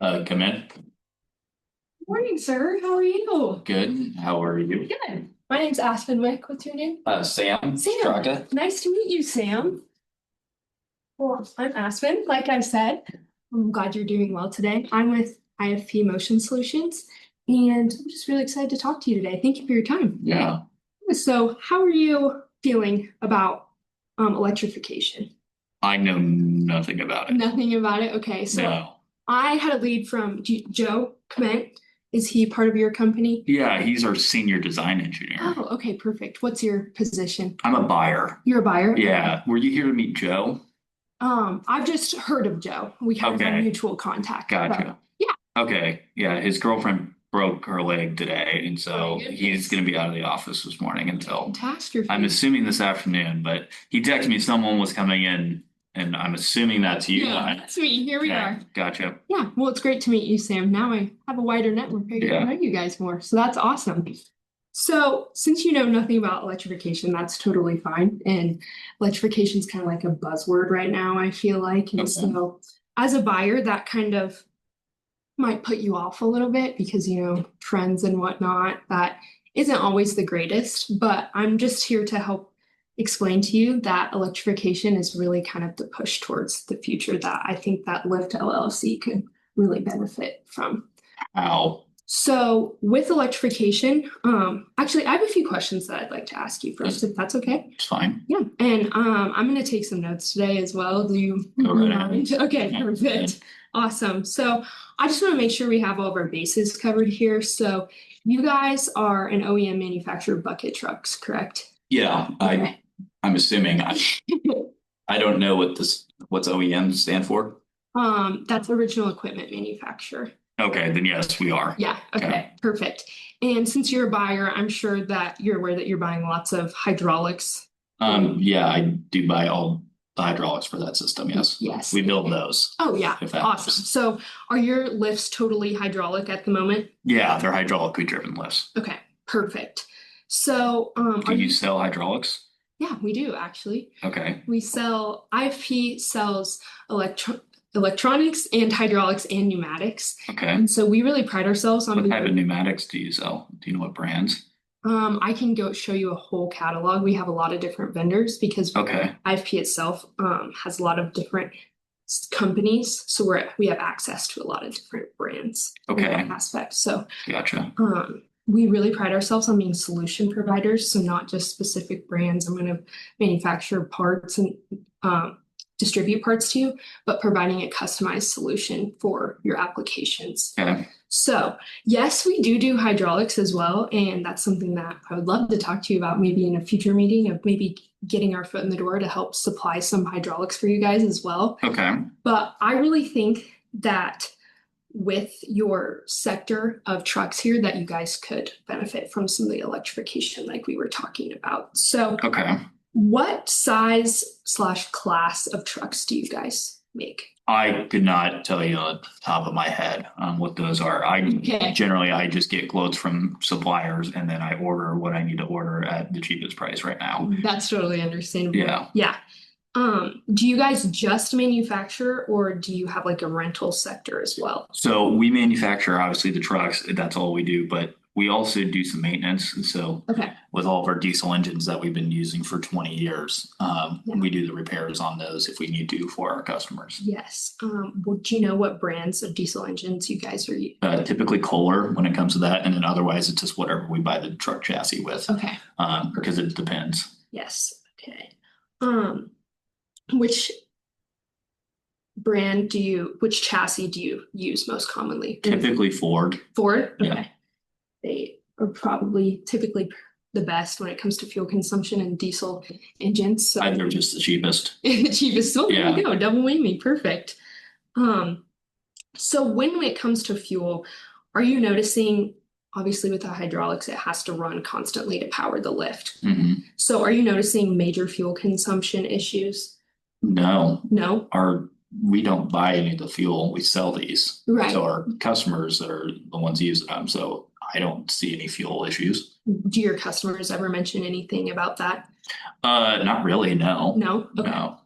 Come in. Morning, sir. How are you? Good. How are you? Good. My name's Aspyn Wick. What's your name? Sam Sam. Straka. Nice to meet you, Sam. Well, I'm Aspyn. Like I said, I'm glad you're doing well today. I'm with IFP Motion Solutions, and I'm just really excited to talk to you today. Thank you for your time. Yeah. So, how are you feeling about electrification? I know nothing about it. Nothing about it. Okay, so No. I had a lead from Joe Comment. Is he part of your company? Yeah, he's our senior design engineer. Oh, okay, perfect. What's your position? I'm a buyer. You're a buyer? Yeah. Were you here to meet Joe? I've just heard of Joe. We kind of have Okay. mutual contact. But Gotcha. yeah, Okay. Yeah, his girlfriend broke her leg today, and my so he's goodness. going to be out of the office this morning until Catastrophe. I'm assuming this afternoon. But he texted me someone was coming in, and I'm assuming that's you. Yeah, that's me. Here we Okay. are. Gotcha. Yeah, well, it's great to meet you, Sam. Now I have a wider network. I get to know Yeah. you guys more. So that's awesome. So, since you know nothing about electrification, that's totally fine. And electrification is kind of like a buzzword right now, I feel like. And Okay. so, as a buyer, that kind of might put you off a little bit because, trends and whatnot, that isn't always the greatest. But I'm just here to help explain to you that electrification is really kind of the push towards the future that I think that Lyft LLC could really benefit from. How? So with electrification, actually, I have a few questions that I'd like to ask you first, if that's okay. It's fine. Yeah, and I'm going to take some notes today as well. Do you Go right ahead. mind? Okay, perfect. Awesome. So I just want to make sure we have all of our bases covered here. So you guys are an OEM manufacturer of bucket trucks, correct? Yeah, Okay. I'm assuming I don't know what's OEM stand for. That's original equipment manufacturer. Okay, then yes, we are. Yeah, okay, perfect. And since you're a buyer, I'm sure that you're aware that you're buying lots of hydraulics. Yeah, I do buy all the hydraulics for that system. Yes. Yes. We build those. Oh, yeah, If that awesome. helps. So are your lifts totally hydraulic at the moment? Yeah, they're hydraulically driven lifts. Okay, perfect. So, Do you sell hydraulics? yeah, we do actually. Okay. We sell, IFP sells electronics and hydraulics and pneumatics. Okay. And so we really pride ourselves on What type of being, pneumatics do you sell? Do you know what brands? I can go show you a whole catalog. We have a lot of different vendors because Okay. IFP itself has a lot of different companies. So we have access to a lot of different brands in Okay. that aspect. So Gotcha. we really pride ourselves on being solution providers. So not just specific brands. I'm going to manufacture parts and distribute parts to you, but providing a customized solution for your applications. Okay. So, yes, we do hydraulics as well. And that's something that I would love to talk to you about maybe in a future meeting of maybe getting our foot in the door to help supply some hydraulics for you guys as well. Okay. But I really think that with your sector of trucks here, that you guys could benefit from some of the electrification like we were talking about. So, Okay. what size/class of trucks do you guys make? I could not tell you on the top of my head what those are. Okay. Generally I just get quotes from suppliers and then I order what I need to order at the cheapest price right now. That's totally understandable. Yeah. Yeah. Do you guys just manufacture or do you have like a rental sector as well? So we manufacture obviously the trucks. That's all we do, but we also do some maintenance. And so Okay. with all of our diesel engines that we've been using for 20 years, Yeah. we do the repairs on those if we need to for our customers. Yes. Well, do you know what brands of diesel engines you guys are using? Typically Kohler when it comes to that, and then otherwise it's just whatever we buy the truck chassis with. Okay. Because it depends. Yes. Okay. Which which chassis do you use most commonly? Typically Ford. Ford? Okay. Yeah. They are probably typically the best when it comes to fuel consumption and diesel engines. So They're just the cheapest. the cheapest. Oh, there Yeah. you go. Double whammy. Perfect. So when it comes to fuel, are you noticing, obviously with the hydraulics, it has to run constantly to power the lift. Mhm. So are you noticing major fuel consumption issues? No, No? we don't buy any of the fuel. We sell these Right. to our customers that are the ones using them. So I don't see any fuel issues. Do your customers ever mention anything about that? Not really. No. No? Okay. No.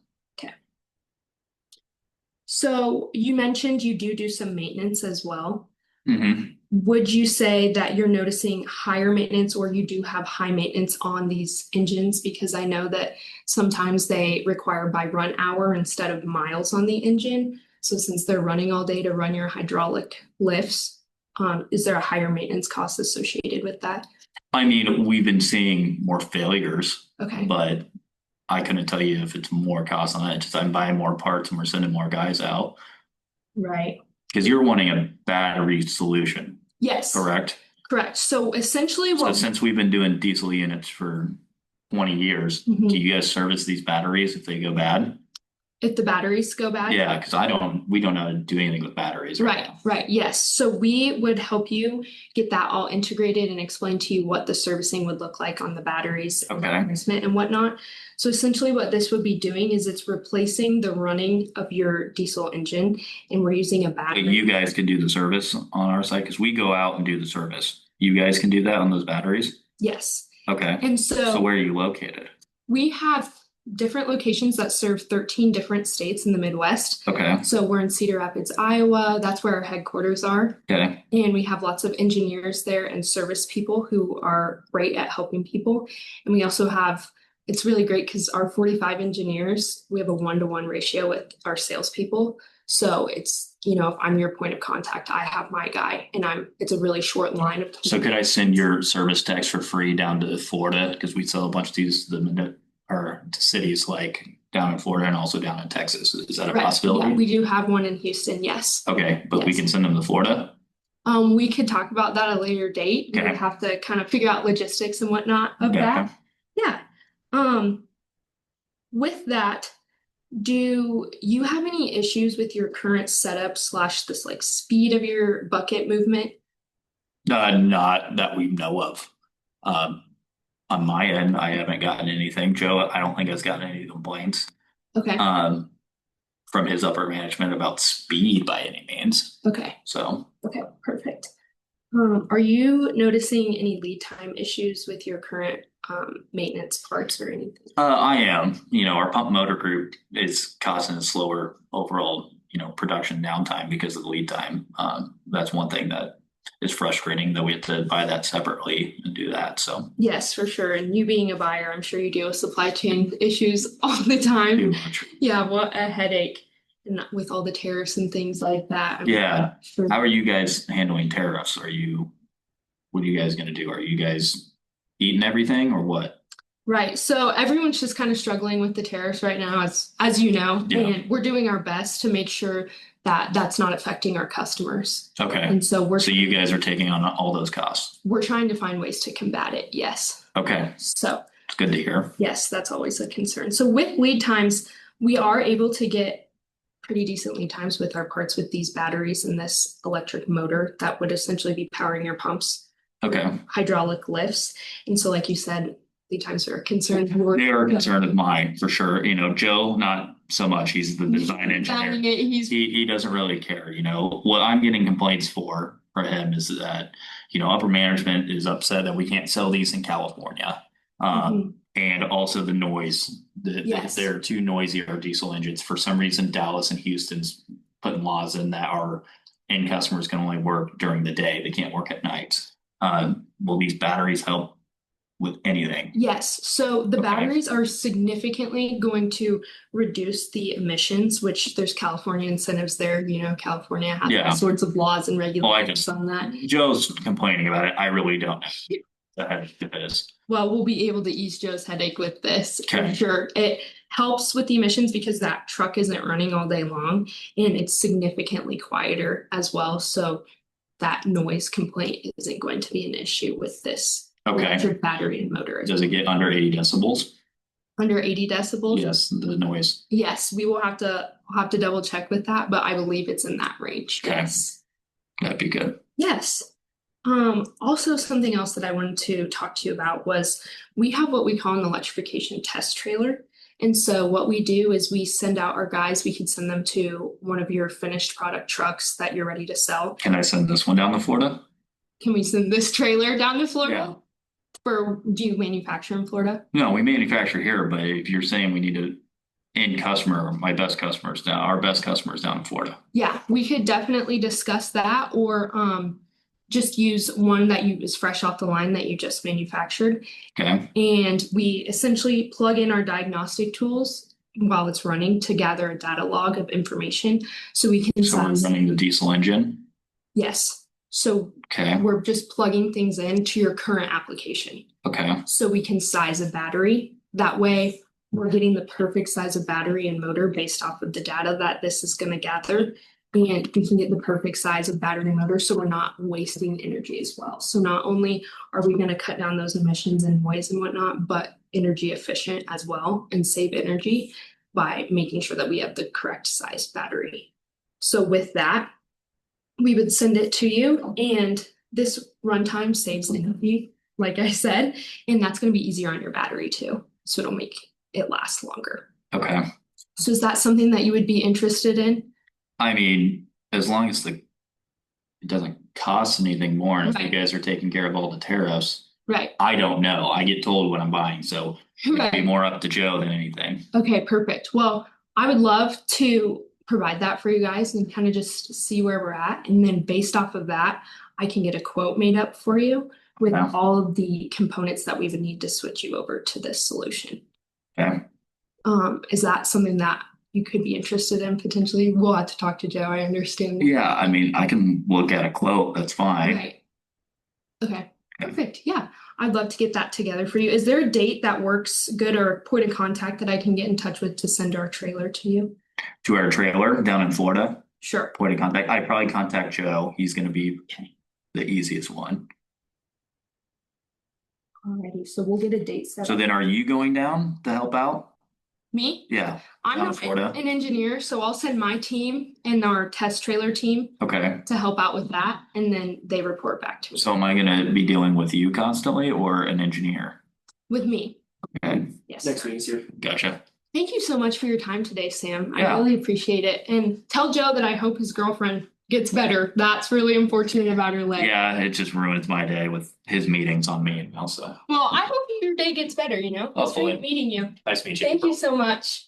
So you mentioned you do some maintenance as well. Hmm. Would you say that you're noticing higher maintenance or you do have high maintenance on these engines? Because I know that sometimes they require by run hour instead of miles on the engine. So since they're running all day to run your hydraulic lifts, is there a higher maintenance cost associated with that? I mean, we've been seeing more failures, Okay, but I couldn't tell you if it's more cost on it. Just I'm buying more parts and we're sending more guys out right. because you're wanting a battery solution, Yes, correct? correct. So essentially So what since we've been doing diesel units for 20 years, Mhm. do you guys service these batteries if they go bad? If the batteries go bad? Yeah, because we don't know how to do anything with batteries right Right, now. right, yes. So we would help you get that all integrated and explain to you what the servicing would look like on the batteries and Okay. replacement and whatnot. So essentially what this would be doing is it's replacing the running of your diesel engine and we're using a But battery. you guys can do the service on our site because we go out and do the service. You guys can do that on those batteries? Yes. Okay. And So so where are you located? we have different locations that serve 13 different states in the Midwest. Okay. So we're in Cedar Rapids, Iowa. That's where our headquarters are. Okay. And we have lots of engineers there and service people who are great at helping people. And we also have, it's really great because our 45 engineers, we have a 1-to-1 ratio with our salespeople. So it's, if I'm your point of contact, I have my guy and it's a really short line of. So could I send your service techs for free down to Florida? Because we sell a bunch of these or to cities like down in Florida and also down in Texas. Is that a Right. possibility? Yeah, we do have one in Houston, yes. Okay, but we Yes. can send them to Florida? We could talk about that at a later date. We Okay. would have to kind of figure out logistics and whatnot of Okay. that. Yeah. Um, with that, do you have any issues with your current setup slash this like speed of your bucket movement? Not that we know of. Um, on my end, I haven't gotten anything. Joe, I don't think has gotten any complaints Okay, from his upper management about speed by any means. okay, So okay, perfect. Are you noticing any lead time issues with your current maintenance parts or anything? I am. Our pump motor group is causing a slower overall, production downtime because of the lead time. That's one thing that is frustrating that we have to buy that separately and do that. So Yes, for sure. And you being a buyer, I'm sure you deal with supply chain issues all the too time. much. Yeah, what a headache. And with all the tariffs and things like that. Yeah. Sure. How are you guys handling tariffs? What are you guys going to do? Are you guys eating everything or what? Right. So everyone's just kind of struggling with the tariffs right now, as you know, Yeah. and we're doing our best to make sure that that's not affecting our customers. Okay. And so So you guys are taking on all those costs. we're trying to find ways to combat it. Yes. Okay. So It's good to hear. yes, that's always a concern. So with lead times, we are able to get pretty decent lead times with our parts with these batteries and this electric motor that would essentially be powering your pumps, Okay. hydraulic lifts. And so, like you said, lead times are a concern. They are a concern of mine for sure. Joe, not so much. He's the design engineer. He doesn't really care. What I'm getting complaints for him is that, upper management is upset that we can't sell these in California. And also the noise. Yes. They're too noisy, our diesel engines. For some reason, Dallas and Houston's putting laws in that our end customers can only work during the day. They can't work at night. Will these batteries help with anything? Yes, so the Okay. batteries are significantly going to reduce the emissions, which there's California incentives there. California has Yeah. all sorts of laws and Well, regulations on that. Joe's complaining about it. I really don't know what the heck it is. Well, we'll be able to ease Joe's headache with this for Okay. sure. It helps with the emissions because that truck isn't running all day long and it's significantly quieter as well. So that noise complaint isn't going to be an issue with this Okay. electric battery and motor. Does it get under 80 decibels? Under 80 decibels? Yes, the noise. Yes, we will have to double check with that, but I believe it's in that range. Okay. Yes. That'd be good. Yes. Also something else that I wanted to talk to you about was we have what we call an electrification test trailer. And so what we do is we send out our guys, we could send them to one of your finished product trucks that you're ready to sell. Can I send this one down to Florida? Can we send this trailer down to Florida? Yeah. Do you manufacture in Florida? No, we manufacture here, but if you're saying we need to my best customers down, our best customers down in Florida. Yeah, we could definitely discuss that or just use one that you is fresh off the line that you just manufactured. Okay, And we essentially plug in our diagnostic tools while it's running to gather a data log of information so we can so we're running the diesel engine. Yes. So Okay, we're just plugging things into your current application. okay, So we can size a battery. That way we're getting the perfect size of battery and motor based off of the data that this is going to gather. And we can get the perfect size of battery and motor so we're not wasting energy as well. So not only are we going to cut down those emissions and noise and whatnot, but energy efficient as well and save energy by making sure that we have the correct size battery. So with that, we would send it to you and this runtime saves energy, like I said, and that's going to be easier on your battery too. So it'll make it last longer. okay. So is that something that you would be interested in? I mean, as long as it doesn't cost anything more, and if you Right. guys are taking care of all the tariffs, Right. I don't know. I get told what I'm buying, so it'd be more up to Joe than anything. Okay, perfect. Well, I would love to provide that for you guys and kind of just see where we're at. And then based off of that, I can get a quote made up for you with Yeah. all of the components that we would need to switch you over to this solution. Okay. Is that something that you could be interested in potentially? We'll have to talk to Joe. I understand. Yeah, I mean, I can look at a quote. That's fine. Right. Okay. Perfect. Yeah. I'd love to get that together for you. Is there a date that works good or a point of contact that I can get in touch with to send our trailer to you? To our trailer down in Florida. Sure. Point of contact. I'd probably contact Joe. He's going to be the easiest one. Alrighty. So we'll get a date set. So then are you going down to help out? Me? Yeah. I'm not an engineer, so I'll send my team and our test trailer team Okay. to help out with that, and then they report back to me. So am I gonna be dealing with you constantly or an engineer? With me. Okay. Yes. Next meeting's here. Gotcha. Thank you so much for your time today, Sam. Yeah. I really appreciate it. And tell Joe that I hope his girlfriend gets better. That's really unfortunate about her leg. Yeah, it just ruins my day with his meetings on me also. Well, I hope your day gets better, you know? It's Hopefully. great meeting you. Nice to meet you. Thank you so much.